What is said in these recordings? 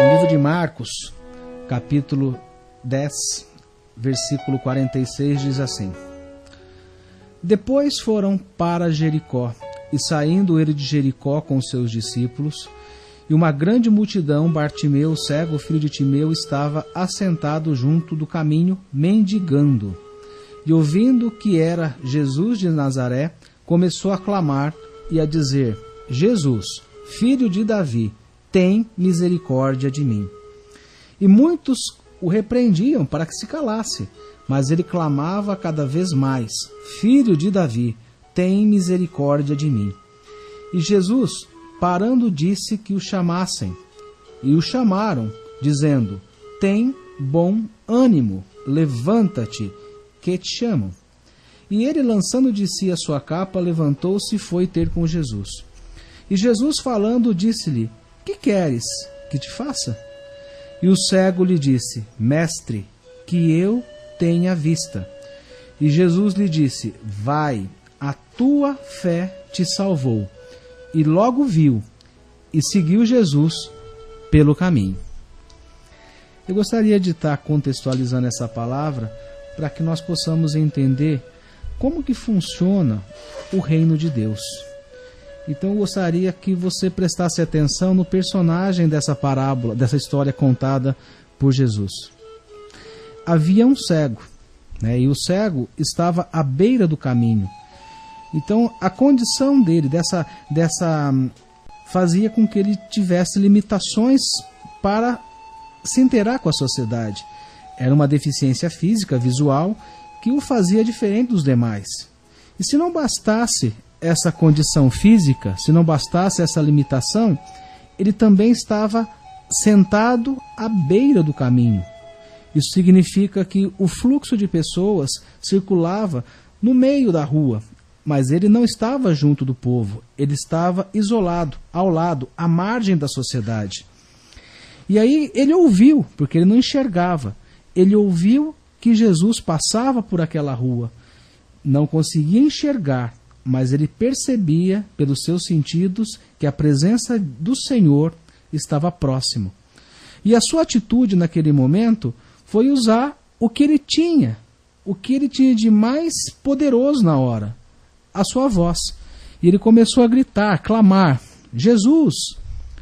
O livro de Marcos, capítulo 10, versículo 46, diz assim: Depois foram para Jericó, e saindo ele de Jericó com seus discípulos, e uma grande multidão, Bartimeu, cego, filho de Timeu, estava assentado junto do caminho, mendigando. E ouvindo que era Jesus de Nazaré, começou a clamar e a dizer: Jesus, filho de Davi, tem misericórdia de mim. E muitos o repreendiam para que se calasse, mas ele clamava cada vez mais: Filho de Davi, tem misericórdia de mim. E Jesus, parando, disse que o chamassem. E o chamaram, dizendo: Tem bom ânimo, levanta-te, que te chamam. E ele, lançando de si a sua capa, levantou-se e foi ter com Jesus. E Jesus, falando, disse-lhe: Que queres que te faça? E o cego lhe disse: Mestre, que eu tenha vista. E Jesus lhe disse: Vai, a tua fé te salvou. E logo viu, e seguiu Jesus pelo caminho. Eu gostaria de estar contextualizando essa palavra para que nós possamos entender como que funciona o reino de Deus. Então eu gostaria que você prestasse atenção no personagem dessa parábola, dessa história contada por Jesus. Havia um cego, e o cego estava à beira do caminho. Então a condição dele, fazia com que ele tivesse limitações para se interar com a sociedade. Era uma deficiência física, visual, que o fazia diferente dos demais. E se não bastasse essa condição física, se não bastasse essa limitação, ele também estava sentado à beira do caminho. Isso significa que o fluxo de pessoas circulava no meio da rua, mas ele não estava junto do povo, ele estava isolado, ao lado, à margem da sociedade. E aí ele ouviu, porque ele não enxergava, ele ouviu que Jesus passava por aquela rua. Não conseguia enxergar, mas ele percebia pelos seus sentidos que a presença do Senhor estava próximo. E a sua atitude naquele momento foi usar o que ele tinha de mais poderoso na hora, a sua voz. E ele começou a gritar, a clamar: Jesus,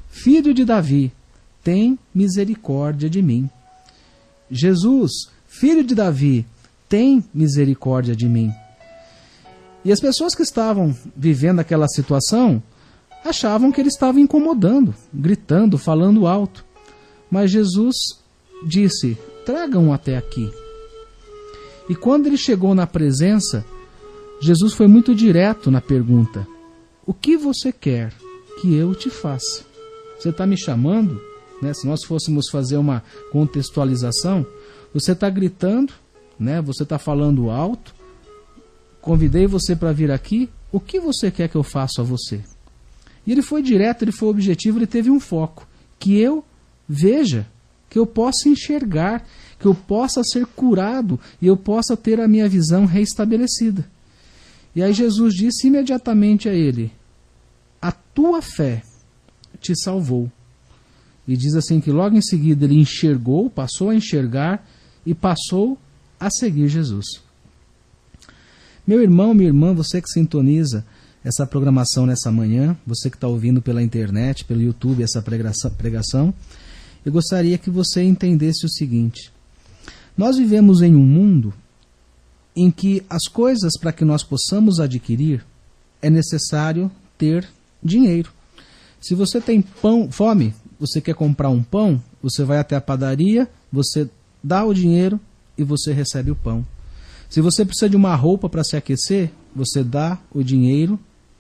filho de Davi, tem misericórdia de mim. Jesus, filho de Davi, tem misericórdia de mim. E as pessoas que estavam vivendo aquela situação achavam que ele estava incomodando, gritando, falando alto. Mas Jesus disse: tragam até aqui. E quando ele chegou na presença, Jesus foi muito direto na pergunta: o que você quer que eu te faça? Você está me chamando? Se nós fôssemos fazer uma contextualização, você está gritando, você está falando alto, convidei você para vir aqui, o que você quer que eu faça a você? E ele foi direto, ele foi objetivo, ele teve um foco: que eu veja, que eu possa enxergar, que eu possa ser curado e eu possa ter a minha visão reestabelecida. E aí Jesus disse imediatamente a ele: a tua fé te salvou. E diz assim que logo em seguida ele enxergou, passou a enxergar e passou a seguir Jesus. Meu irmão, minha irmã, você que sintoniza essa programação nessa manhã, você que está ouvindo pela internet, pelo YouTube essa pregação, eu gostaria que você entendesse o seguinte: nós vivemos em um mundo em que as coisas para que nós possamos adquirir é necessário ter dinheiro. Se você tem fome, você quer comprar um pão, você vai até a padaria, você dá o dinheiro e você recebe o pão. Se você precisa de uma roupa para se aquecer, você dá o dinheiro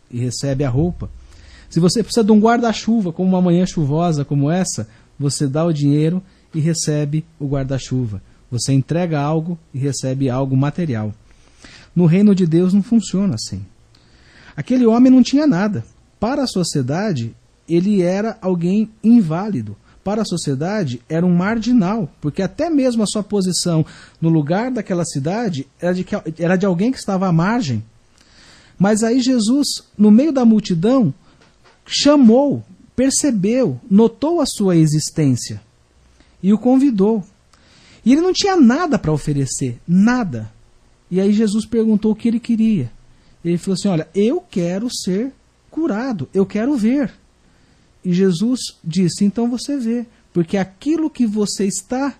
e recebe a roupa. Se você precisa de um guarda-chuva, como uma manhã chuvosa como essa, você dá o dinheiro e recebe o guarda-chuva. Você entrega algo e recebe algo material. No reino de Deus não funciona assim. Aquele homem não tinha nada. Para a sociedade, ele era alguém inválido. Para a sociedade, era um marginal, porque até mesmo a sua posição no lugar daquela cidade era de alguém que estava à margem. Mas aí Jesus, no meio da multidão, chamou, percebeu, notou a sua existência. e o convidou. E ele não tinha nada para oferecer, nada. E aí Jesus perguntou o que ele queria. Ele falou assim, olha, eu quero ser curado, eu quero ver. E Jesus disse, então você vê, porque aquilo que você está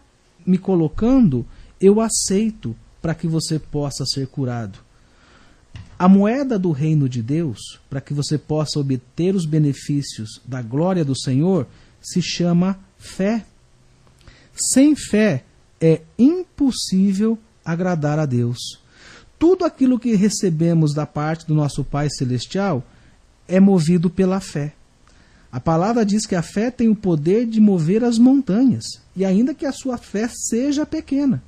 me colocando, eu aceito para que você possa ser curado. A moeda do reino de Deus, para que você possa obter os benefícios da glória do Senhor, se chama fé. Sem fé é impossível agradar a Deus. Tudo aquilo que recebemos da parte do nosso Pai Celestial é movido pela fé. A palavra diz que a fé tem o poder de mover as montanhas, e ainda que a sua fé seja pequena.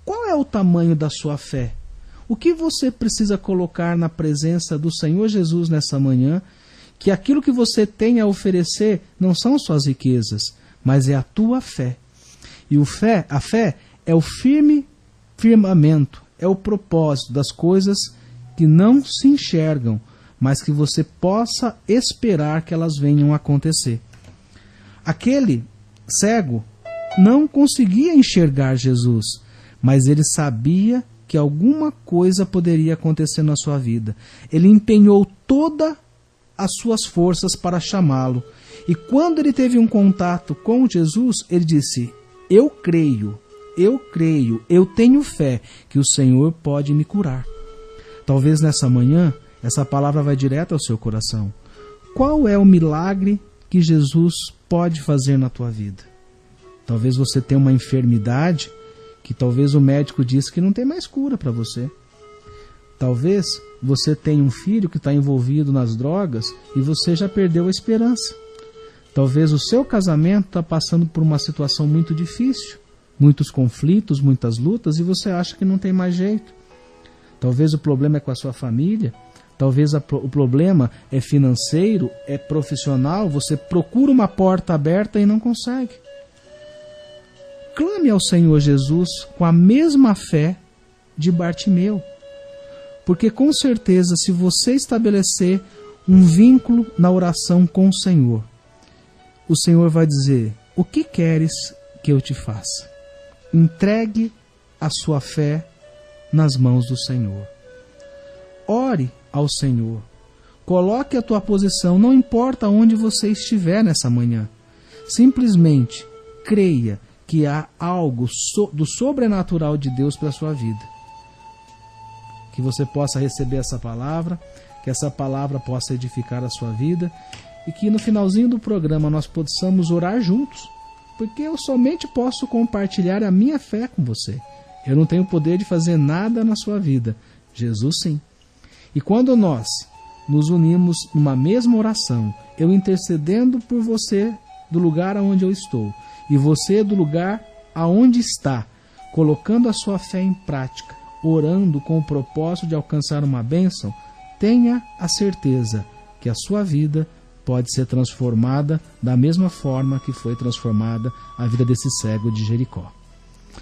Qual é o tamanho da sua fé? O que você precisa colocar na presença do Senhor Jesus nessa manhã, que aquilo que você tem a oferecer não são suas riquezas, mas é a tua fé. E a fé é o firmamento, é o propósito das coisas que não se enxergam, mas que você possa esperar que elas venham a acontecer. Aquele cego não conseguia enxergar Jesus, mas ele sabia que alguma coisa poderia acontecer na sua vida. Ele empenhou todas as suas forças para chamá-lo. E quando ele teve um contato com Jesus, ele disse, eu creio, eu tenho fé que o Senhor pode me curar. Talvez nessa manhã, essa palavra vai direto ao seu coração. Qual é o milagre que Jesus pode fazer na tua vida? Talvez você tenha uma enfermidade que talvez o médico disse que não tem mais cura para você. Talvez você tenha um filho que está envolvido nas drogas e você já perdeu a esperança. Talvez o seu casamento está passando por uma situação muito difícil, muitos conflitos, muitas lutas, e você acha que não tem mais jeito. Talvez o problema é com a sua família, talvez o problema é financeiro, é profissional, você procura uma porta aberta e não consegue. Clame ao Senhor Jesus com a mesma fé de Bartimeu, porque com certeza se você estabelecer um vínculo na oração com o Senhor vai dizer, o que queres que eu te faça? Entregue a sua fé nas mãos do Senhor. Ore ao Senhor. Coloque a tua posição, não importa onde você estiver nessa manhã. Simplesmente creia que há algo do sobrenatural de Deus para a sua vida. Que você possa receber essa palavra, que essa palavra possa edificar a sua vida e que no finalzinho do programa nós possamos orar juntos, porque eu somente posso compartilhar a minha fé com você. Eu não tenho poder de fazer nada na sua vida. Jesus sim. E quando nós nos unimos numa mesma oração, eu intercedendo por você do lugar aonde eu estou, e você do lugar aonde está, colocando a sua fé em prática, orando com o propósito de alcançar uma bênção, tenha a certeza que a sua vida pode ser transformada da mesma forma que foi transformada a vida desse cego de Jericó.